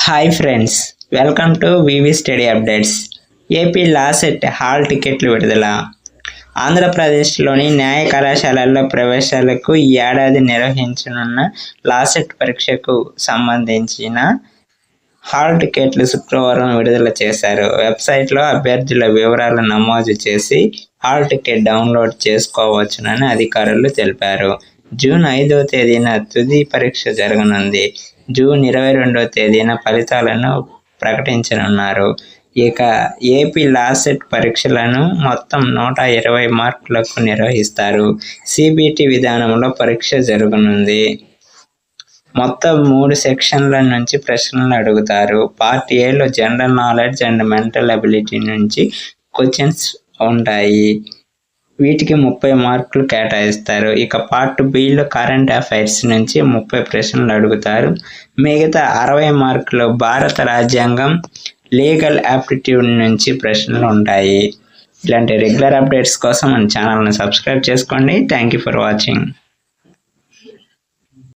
Hi friends, welcome to VV study updates. AP LAWCET hall టికెట్లు విడుదల. ఆంధ్రప్రదేశ్లోని న్యాయ కళాశాలల్లో ప్రవేశాలకు ఈ ఏడాది నిర్వహించనున్న లాసెట్ పరీక్షకు సంబంధించిన హాల్ టికెట్లు శుక్రవారం విడుదల చేశారు. వెబ్సైట్లో అభ్యర్థుల వివరాలు నమోదు చేసి హాల్ టికెట్ డౌన్లోడ్ చేసుకోవచ్చునని అధికారులు తెలిపారు. జూన్ 5వ తేదీన తుది పరీక్ష జరగనుంది. జూన్ 22వ తేదీన ఫలితాలను ప్రకటించనున్నారు. ఇక ఏపీ లాసెట్ పరీక్షలను మొత్తం 120 మార్కులకు నిర్వహిస్తారు. సిబిటి విధానంలో పరీక్ష జరగనుంది. మొత్తం 3 సెక్షన్ల నుంచి ప్రశ్నలు అడుగుతారు. పార్ట్ ఏలో general knowledge and mental ability నుంచి క్వశ్చన్స్ ఉంటాయి. వీటికి 30 మార్కులు కేటాయిస్తారు. ఇక పార్ట్ బిలో కరెంట్ అఫైర్స్ నుంచి 30 ప్రశ్నలు అడుగుతారు. మిగతా 60 మార్కులు భారత రాజ్యాంగం, లీగల్ యాప్టిట్యూడ్ నుంచి ప్రశ్నలు ఉంటాయి. ఇలాంటి రెగ్యులర్ అప్డేట్స్ కోసం మన ఛానల్ని సబ్స్క్రైబ్ చేసుకోండి. Thank you for watching.